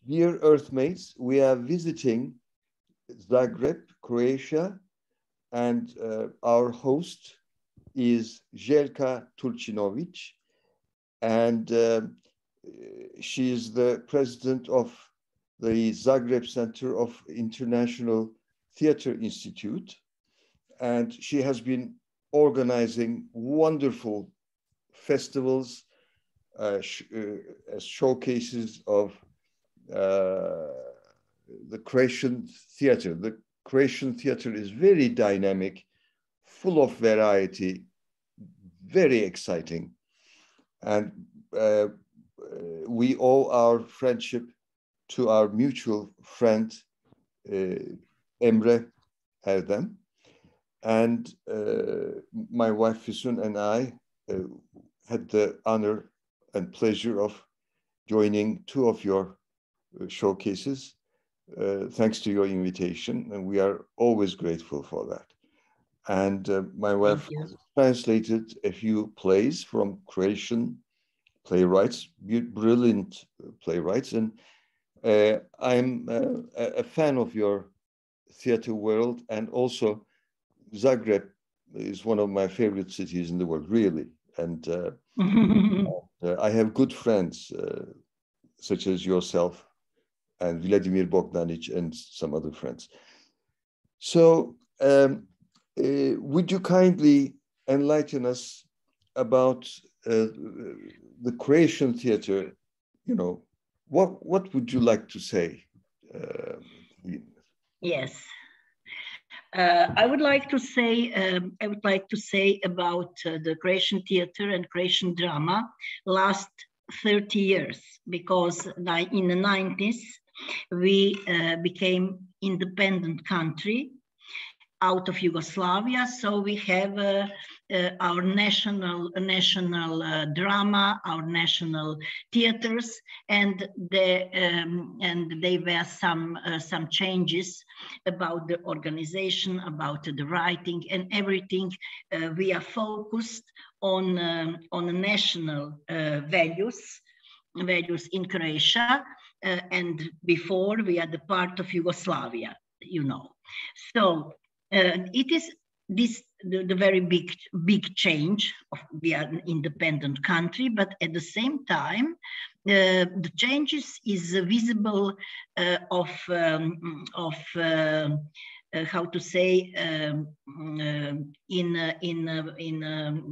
Dear Earthmates, we are visiting Zagreb, Croatia, and our host is Željka Turčinović, and she is the president of the Zagreb Centre of International Theater Institute, and she has been organizing wonderful festivals, showcases of the Croatian theater. The Croatian theater is very dynamic, full of variety, very exciting. And we owe our friendship to our mutual friend, Emre Erdem. And my wife, Füsun, and I had the honor and pleasure of joining two of your showcases, thanks to your invitation, and we are always grateful for that. And my wife has translated a few plays from Croatian playwrights, brilliant playwrights, and I'm a fan of your theater world, and also Zagreb is one of my favorite cities in the world, really. And I have good friends, such as yourself and Vladimir Bogdanic and some other friends. So would you kindly enlighten us about the Croatian theater? You know, what would you like to say? Yes. I would like to say about the Croatian theater and Croatian drama last 30 years, because in the 90s we became independent country out of Yugoslavia, so we have our national drama, our national theaters, and there were some changes about the organization, about the writing and everything. We are focused on national values in Croatia, and before we are the part of Yugoslavia, you know. So it is the very big change of we are an independent country, but at the same time the changes is visible of how to say in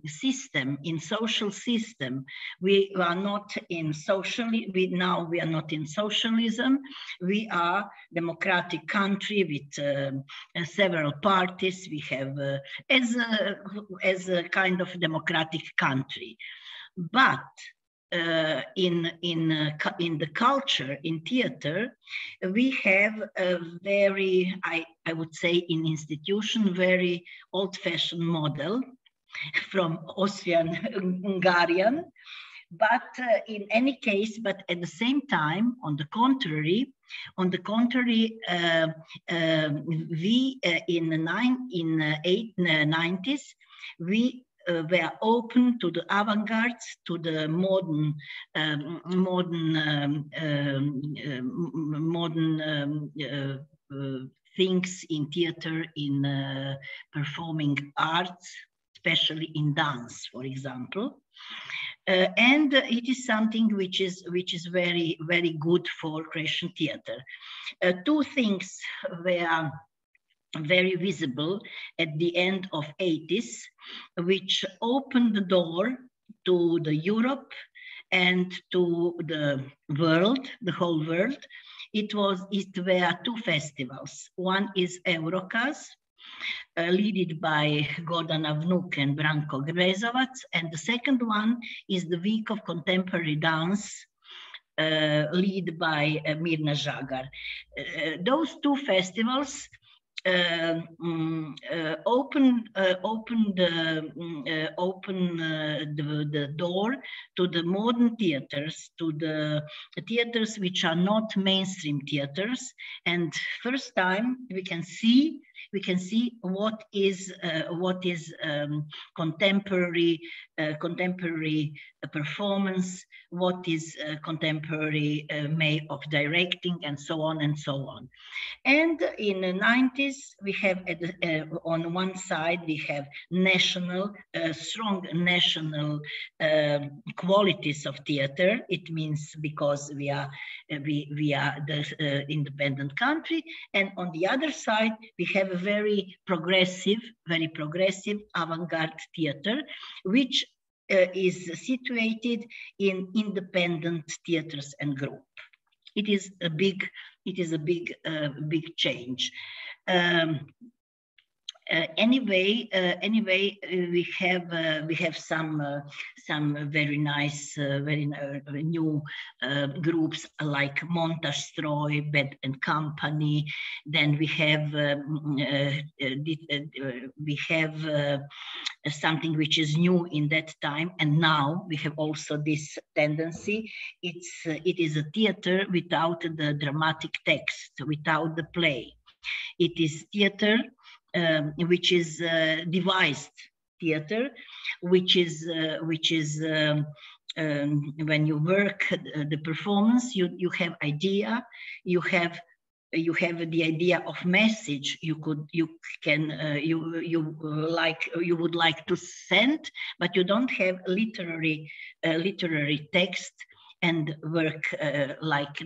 system, in social system. We are not in now we are not in socialism. We are democratic country with several parties. We have as a kind of democratic country, but in the culture, in theater, we have a very, I would say, in institution, very old-fashioned model from Austrian-Hungarian. But in any case, but at the same time, on the contrary, we in the 90s, we were open to the avant-garde, to the modern things in theater, in performing arts, especially in dance, for example. And it is something which is very, very good for Croatian theater. Two things were very visible at the end of 80s, which opened the door to the Europe and to the world, the whole world. It were two festivals. One is Eurocaz, led by Gordana Vnuk and Branko Brezovac, and the second one is the Week of Contemporary Dance, led by Mirna Žagar. Those two festivals open the door to the modern theaters, to the theaters which are not mainstream theaters. And first time we can see we can see what is contemporary performance, what is contemporary way of directing, and so on and so on. And in the 90s, we have on one side, we have strong national qualities of theater. It means because we are the independent country, and on the other side, we have a very progressive avant-garde theater, which is situated in independent theaters and group. It is a big change. Anyway, we have some very nice, new groups like Montagestroj, Bed and Company. Then we have something which is new in that time, and now we have also this tendency. It is a theater without the dramatic text, without the play. It is theater which is devised theater, which is when you work the performance, you have idea, you have the idea of message you would like to send, but you don't have literary text and work like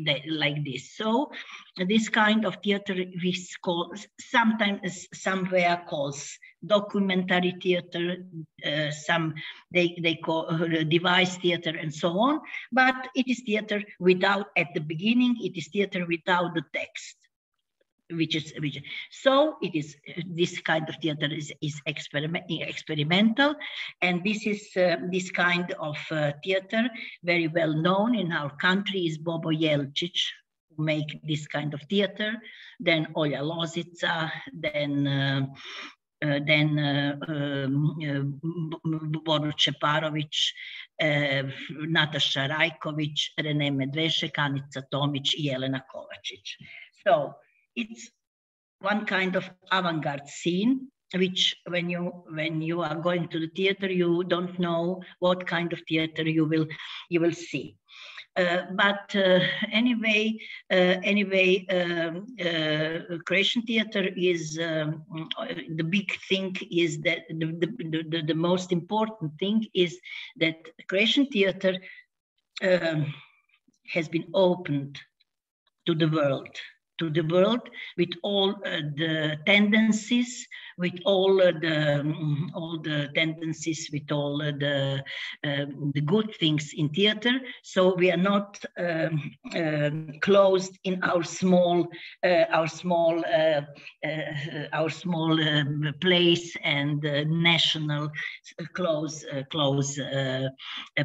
this. So this kind of theater we call sometimes somewhere calls documentary theater, some they call devised theater and so on, but it is theater without, at the beginning, it is theater without the text. So it is this kind of theater is experimental, and this is this kind of theater very well known in our country is Bobo Jelčić, who make this kind of theater. Then Olja Lozica, then Borut Čeparović, Nataša Rajković, Rene Medvešek, Anica Tomić, Jelena Kovačić. So it's one kind of avant-garde scene, which when you are going to the theater, you don't know what kind of theater you will see. But anyway, Croatian theater is the big thing is that the most important thing is that Croatian theater has been opened to the world with all the tendencies, with all the tendencies, with all the good things in theater. So we are not closed in our small place and national close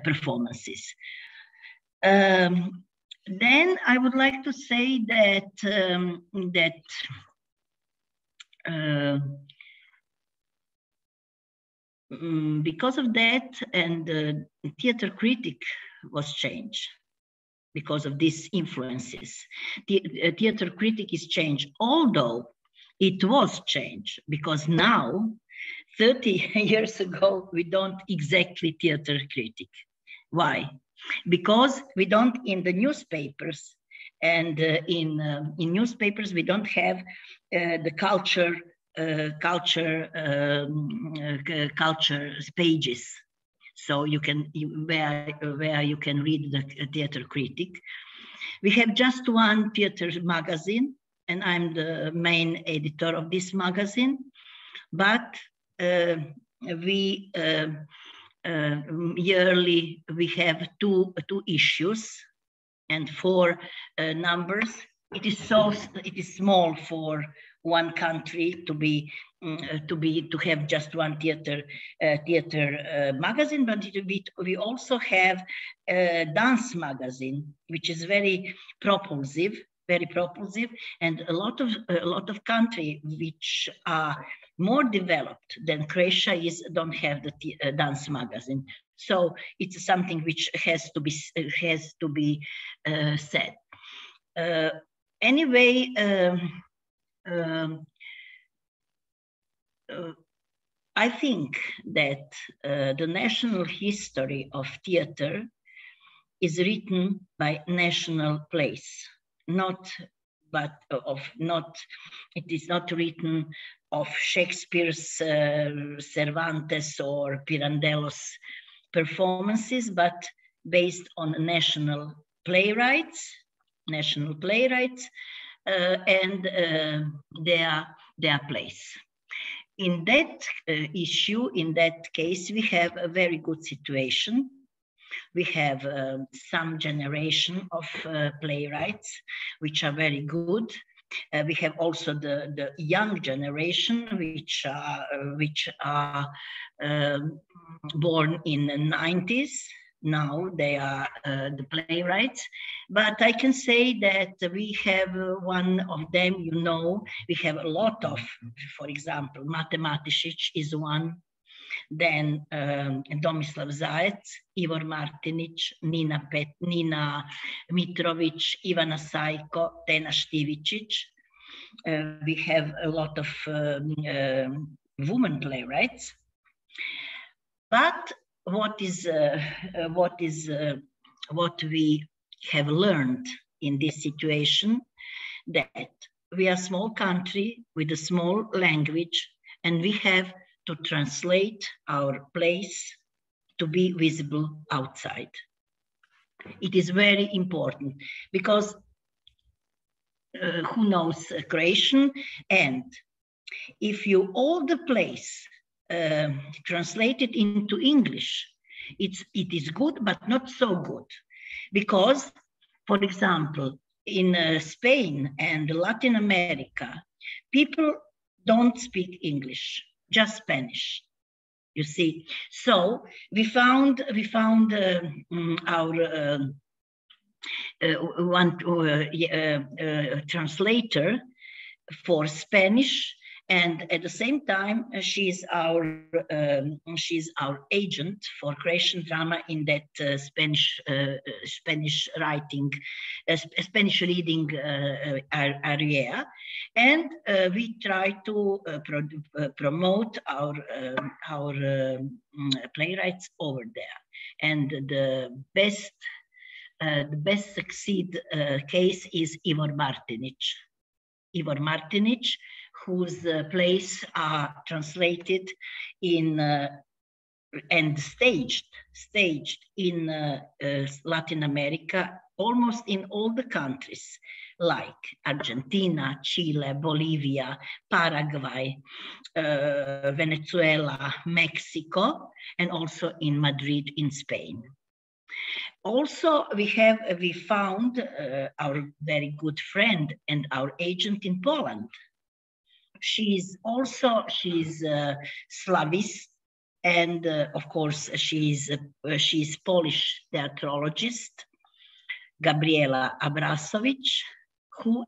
performances. Then I would like to say that because of that, and the theater critic was changed because of these influences. The theater critic is changed, although it was changed because now, 30 years ago, we don't exactly theater critic. Why? Because we don't in the newspapers, and in newspapers we don't have the culture pages, so where you can read the theater critic. We have just one theater magazine, and I'm the main editor of this magazine, but we yearly we have two issues and 4 numbers. It is small for one country to have just one theater magazine, but we also have a dance magazine, which is very propulsive, and a lot of countries which are more developed than Croatia don't have the dance magazine. So it's something which has to be said. Anyway, I think that the national history of theater is written by national plays, it is not written of Shakespeare's, Cervantes or Pirandello's performances, but based on national playwrights, and their plays. In that issue, in that case, we have a very good situation. We have some generation of playwrights, which are very good. We have also the young generation, which are born in the 90s. Now they are the playwrights. But I can say that we have one of them, you know, we have a lot of, for example, Mate Matešić is one. Then Tomislav Zajec, Ivor Martinić, Nina Mitrović, Ivana Sajko, Tena Štivicić. We have a lot of women playwrights. But what we have learned in this situation, that we are a small country with a small language, and we have to translate our plays to be visible outside. It is very important because who knows Croatian, and if you all the plays translated into English, it is good, but not so good, because, for example, in Spain and Latin America, people don't speak English, just Spanish. You see, so we found our translator for Spanish, and at the same time she's our agent for Croatian drama in that Spanish writing, Spanish reading area, and we try to promote our playwrights over there. And the best succeed case is Ivor Martinić, whose plays are translated in and staged in Latin America, almost in all the countries, like Argentina, Chile, Bolivia, Paraguay, Venezuela, Mexico, and also in Madrid in Spain. Also, we found our very good friend and our agent in Poland. She's Slavist, and of course she's Polish theatrologist, Gabriela Abrasović, who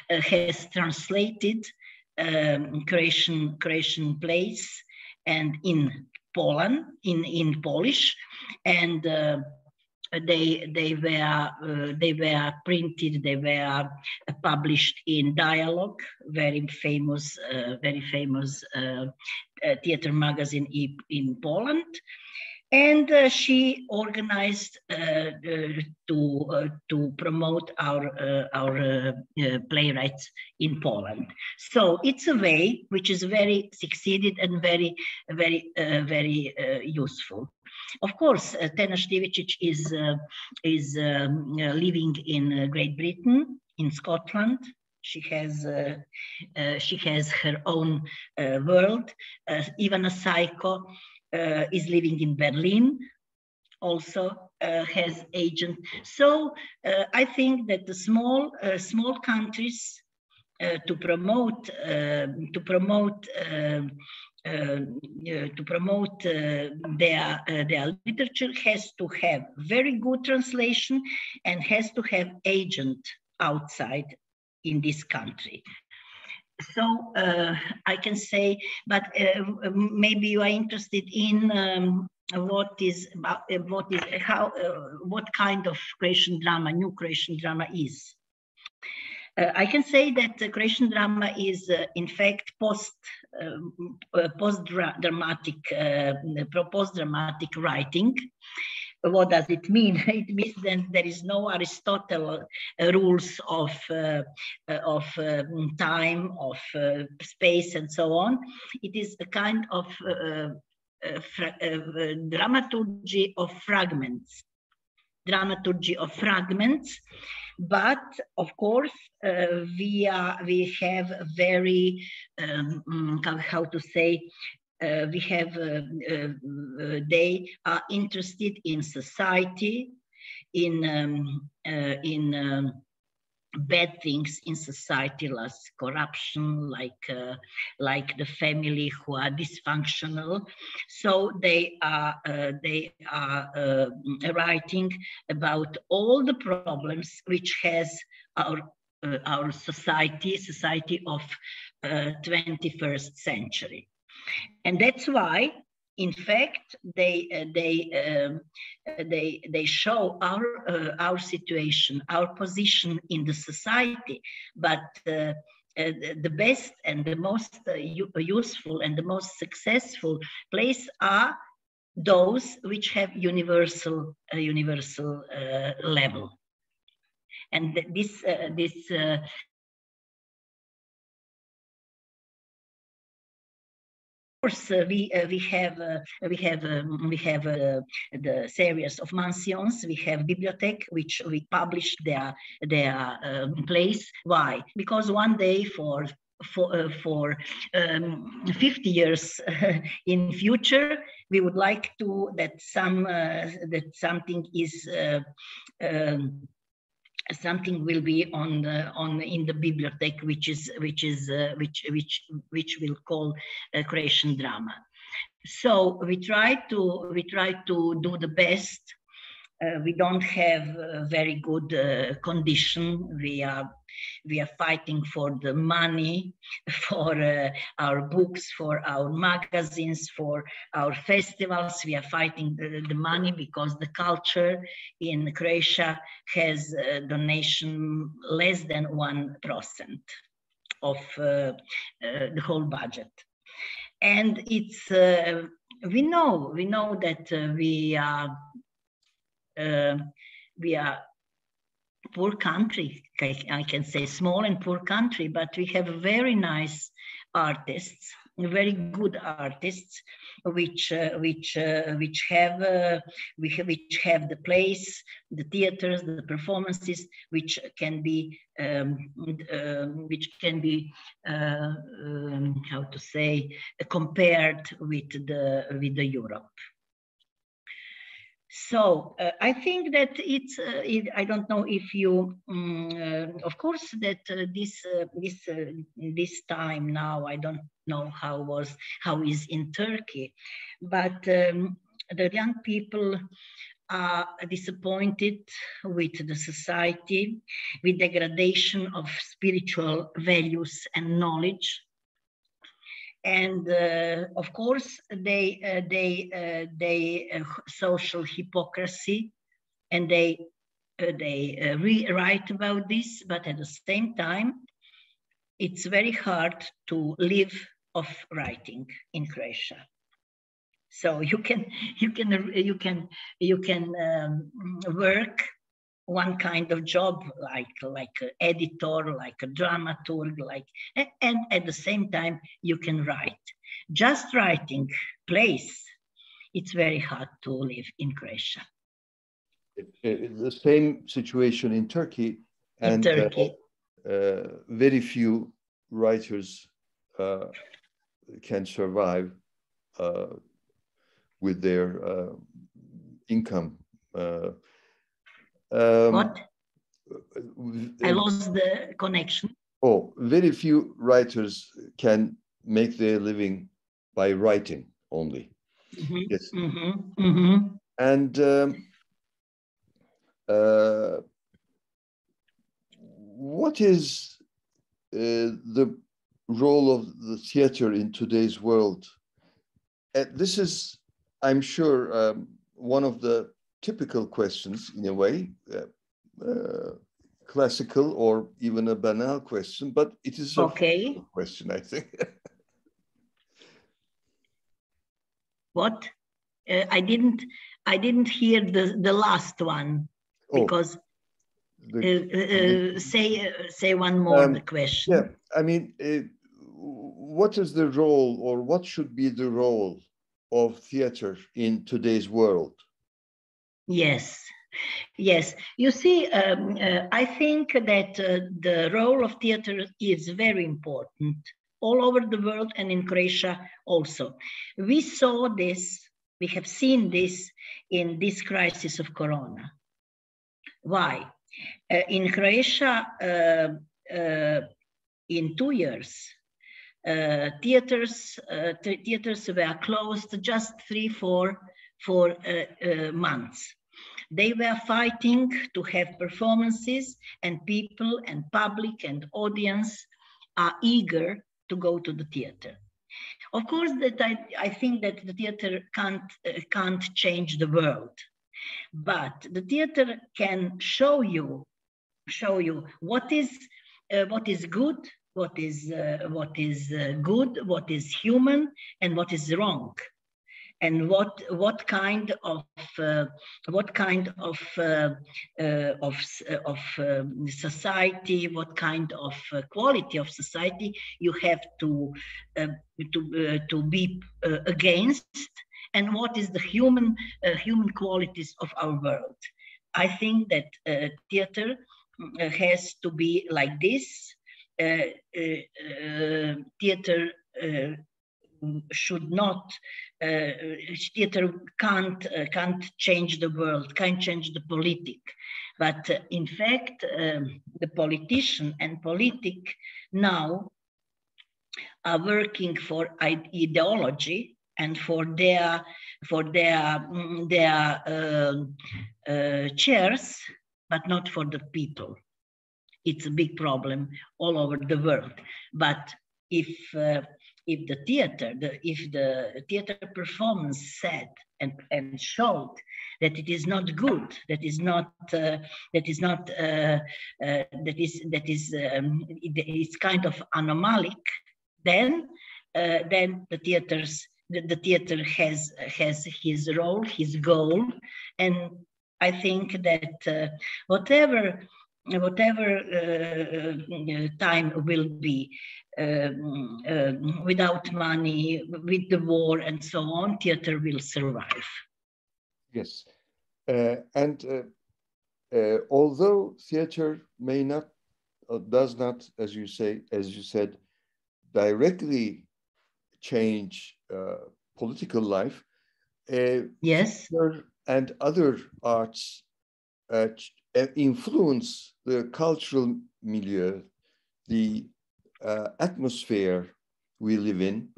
has translated Croatian plays and in Poland in Polish, and they were printed, they were published in Dialogue, very famous theater magazine in Poland. And she organized to promote our playwrights in Poland. So it's a way which is very succeeded and very useful. Of course, Tena Štivicić is living in Great Britain, in Scotland. She has her own world. Ivana Sajko is living in Berlin, also has agent. So I think that the small countries to promote their literature has to have very good translation and has to have agent outside in this country. So I can say, but maybe you are interested in what kind of Croatian drama, new Croatian drama is. I can say that Croatian drama is, in fact, post-dramatic writing. What does it mean? It means that there is no Aristotle rules of time, of space, and so on. It is a kind of dramaturgy of fragments. But of course we have very how to say, they are interested in society, in bad things in society, like corruption, like the family who are dysfunctional. So they are writing about all the problems which has our society of 21st century. And that's why, in fact, they show our situation, our position in the society. But the best and the most useful and the most successful place are those which have universal level. And this of course, we have the series of mansions. We have bibliothèque, which we publish their place. Why? Because one day for 50 years in future, we would like to that something is. Something will be in the bibliothèque, which will call Croatian drama. So we try to do the best. We don't have a very good condition. We are fighting for the money, for our books, for our magazines, for our festivals. We are fighting the money because the culture in Croatia has a donation less than 1% of the whole budget. And it's we know that we are poor country, I can say, small and poor country, but we have very nice artists, very good artists, which have the plays, the theaters, the performances, which can be how to say, compared with the Europe. So I think that it's. I don't know if you. Of course, that this time now, I don't know how is in Turkey, but the young people are disappointed with the society, with degradation of spiritual values and knowledge. And of course, they social hypocrisy, and they write about this. But at the same time, it's very hard to live of writing in Croatia. So you can work one kind of job, like an editor, like a dramaturg, and at the same time you can write. Just writing plays, it's very hard to live in Croatia. The same situation in Turkey, and very few writers can survive with their income. What? I lost the connection. Oh, very few writers can make their living by writing only. Mm-hmm. Yes. Mm-hmm. Mm-hmm. And what is the role of the theater in today's world? This is, I'm one of the typical questions, in a way. classical or even a banal question, but it is a question, I think. What? I didn't hear the last one, because say one more the question. Yeah, I mean, what is the role, or what should be the role of theater in today's world? Yes. Yes, you see, I think that the role of theater is very important all over the world, and in Croatia also. We saw this, we have seen this in this crisis of Corona. Why? In Croatia, in 2 years, theaters were closed just 3-4 months. They were fighting to have performances, and people and public and audience are eager to go to the theater. Of course, that I think that the theater can't change the world, but the theater can show you what is good, what is good, what is human, and what is wrong, and what kind of society, what kind of quality of society you have to be against, and what is the human qualities of our world. I think that theater has to be like this. Theater should not. Theater can't change the world, can't change the politic, but in fact, the politician and politic now are working for ideology and for their chairs, but not for the people. It's a big problem all over the world. But if the theater performance said and showed that it is not good, it's kind of anomalic, then the theater has his role, his goal, and I think that whatever time will be without money, with the war and so on, theater will survive. Yes, and although theater may not, does not, as you said, directly change political life, yes, theater and other arts influence the cultural milieu, the atmosphere we live in,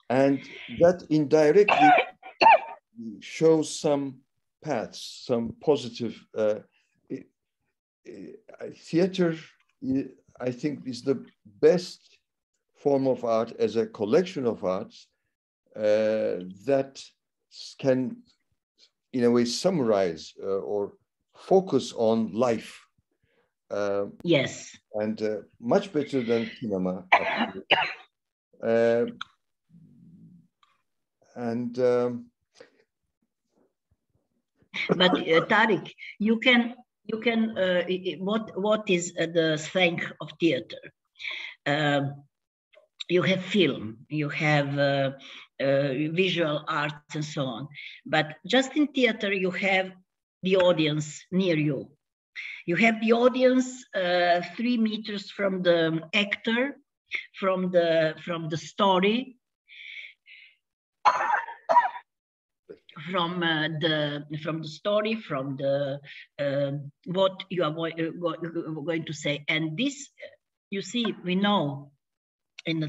and that indirectly shows some paths, some positive. Theater, I think, is the best form of art as a collection of arts that can, in a way, summarize or focus on life. Yes. And much better than cinema. But Tariq, you can what is the strength of theater? You have film, you have visual arts and so on, but just in theater you have the audience near you. You have the audience 3 meters from the actor, from the story, from the story, from the what you are going to say. And this, you see, we know in the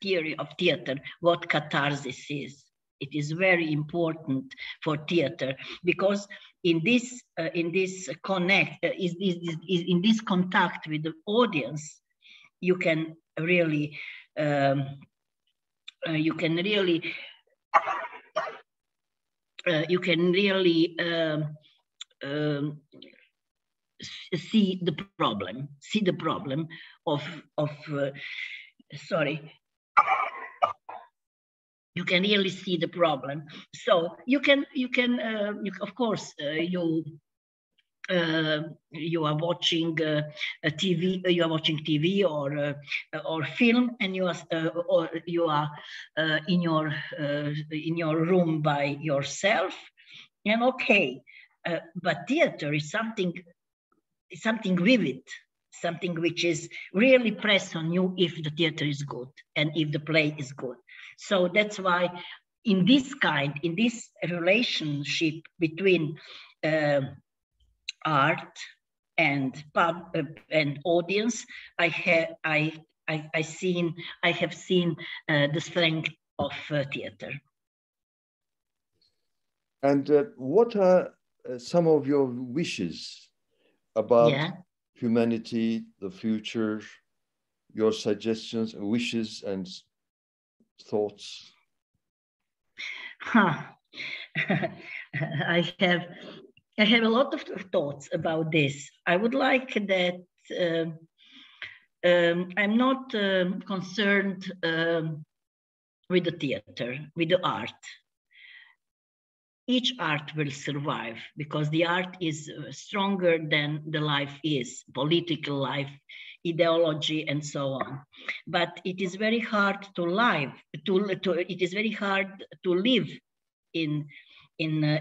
theory of theater what catharsis is. It is very important for theater because in this contact with the audience, you can really see the problem of sorry. You can really see the problem. So of course, you are watching a TV. You are watching TV or film, and you are in your room by yourself. And okay, but theater is something vivid, something which is really press on you if the theater is good and if the play is good. So that's why in this relationship between art and audience, I have seen the strength of theater. And what are some of your wishes about humanity, the future, your suggestions, wishes, and thoughts? I have a lot of thoughts about this. I would like that I'm not concerned with the theater, with the art. Each art will survive because the art is stronger than the life is, political life, ideology, and so on. But it is very hard to live. It is very hard to live in a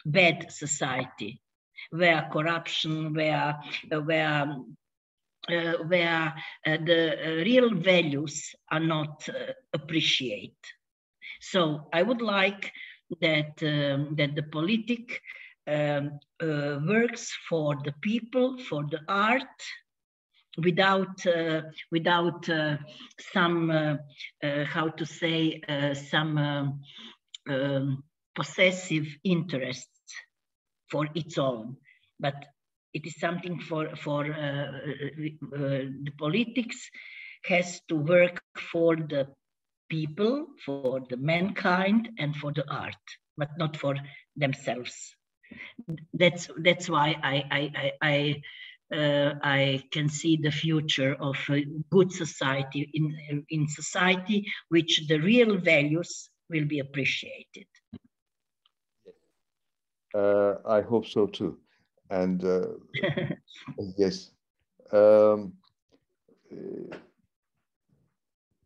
bad society, where corruption, where the real values are not appreciated. So I would like that the politic works for the people, for the art, without some how to say some possessive interests for its own, but it is something for the politics has to work for the people, for the mankind, and for the art, but not for themselves. That's why I can see the future of a good society in society which the real values will be appreciated. I hope so too. And yes,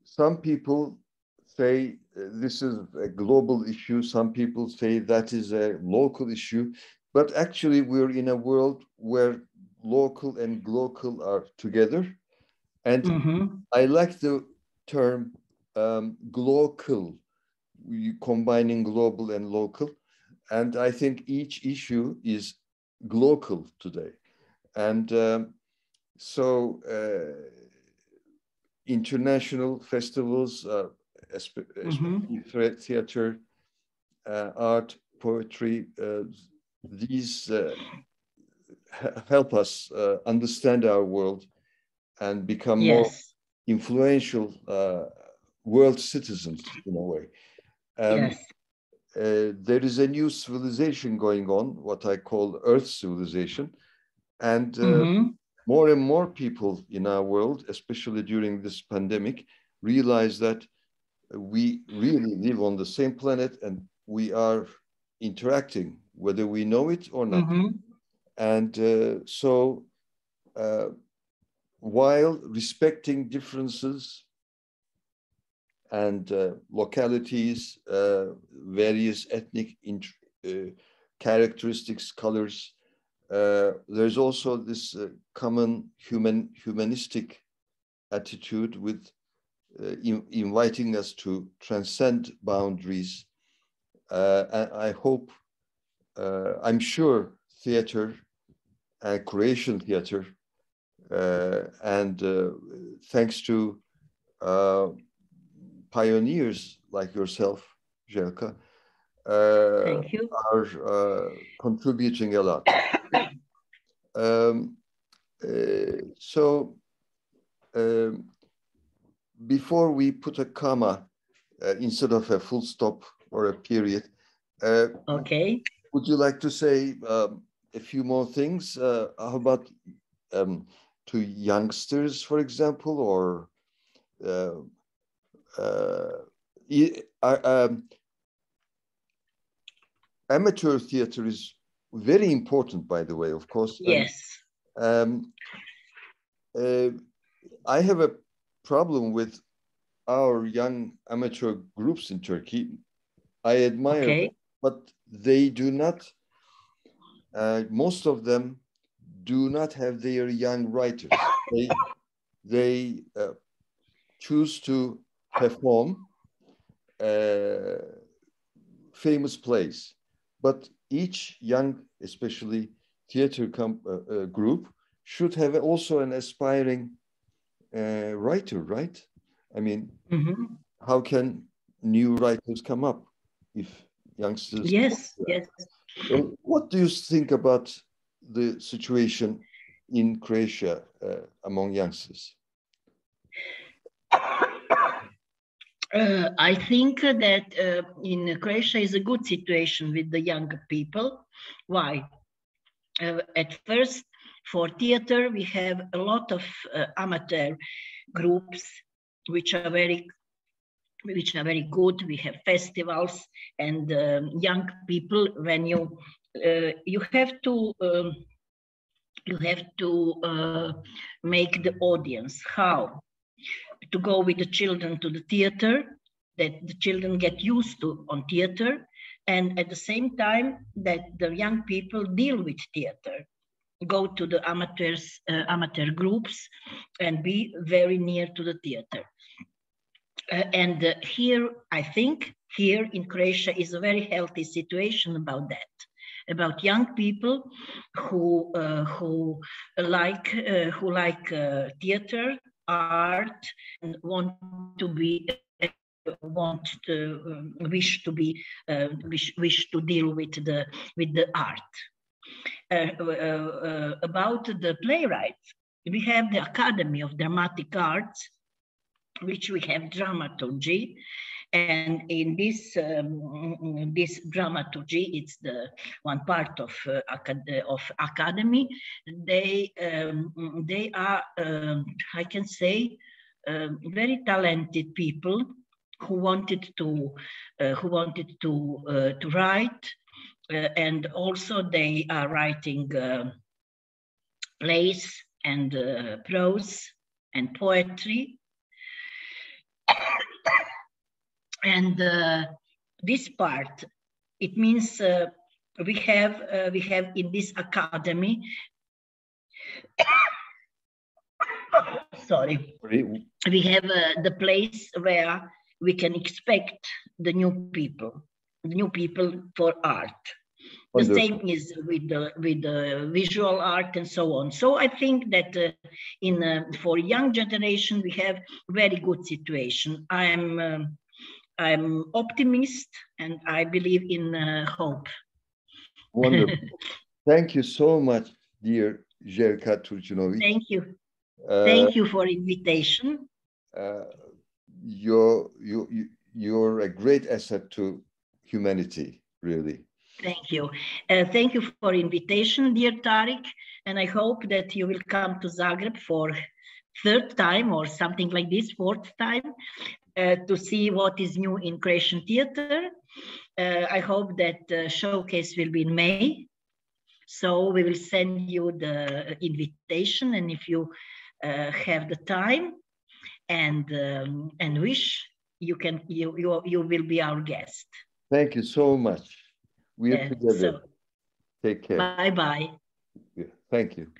some people say this is a global issue. Some people say that is a local issue. But actually, we're in a world where local and global are together. And I like the term glocal, combining global and local. And I think each issue is glocal today. And so international festivals, especially theater, art, poetry, these help us understand our world and become more influential world citizens in a way. There is a new civilization going on, what I call Earth civilization. And more and more people in our world, especially during this pandemic, realize that we really live on the same planet and we are interacting, whether we know it or not. And so while respecting differences and localities, various ethnic characteristics, colors, there's also this common humanistic attitude with inviting us to transcend boundaries. I hope, I'm sure theater, Croatian theater, and thanks to pioneers like yourself, Željka, thank you, are contributing a lot. So before we put a comma instead of a full stop or a period, okay, would you like to say a few more things. How about to youngsters, for example, or amateur theater is very important, by the way, of course. Yes. And, I have a problem with our young amateur groups in Turkey. I admire them, but they do not, most of them do not have their young writers. They choose to perform famous plays, but each young, especially theater group, should have also an aspiring writer, right? I mean, how can new writers come up if youngsters? Yes, yes. What do you think about the situation in Croatia among youngsters? I think that in Croatia is a good situation with the younger people. Why? At first, for theater, we have a lot of amateur groups which are very good. We have festivals, and young people. When you have to make the audience. How? To go with the children to the theater, that the children get used to on theater, and at the same time that the young people deal with theater, go to the amateur groups and be very near to the theater. And here, I think, here in Croatia is a very healthy situation about that, about young people who like theater, art, and wish to deal with the art. About the playwrights, we have the Academy of Dramatic Arts, which we have dramaturgy, and in this dramaturgy, it's the one part of academy. They are, I can say, very talented people who wanted to write, and also they are writing plays and prose and poetry. And this part, it means we have in this academy. Sorry, we have the place where we can expect the new people for art. The same is with the visual art and so on. So I think that for young generation we have very good situation. I'm optimist, and I believe in hope. Wonderful. Thank you so much, dear Željka Turčinović. Thank you. Thank you for invitation. You're a great asset to humanity, really. Thank you. Thank you for invitation, dear Tarik. And I hope that you will come to Zagreb for third time or something like this, fourth time, to see what is new in Croatian theater. I hope that showcase will be in May. So we will send you the invitation, and if you have the time and wish, you will be our guest. Thank you so much. We're together. So, take care. Bye-bye. Thank you.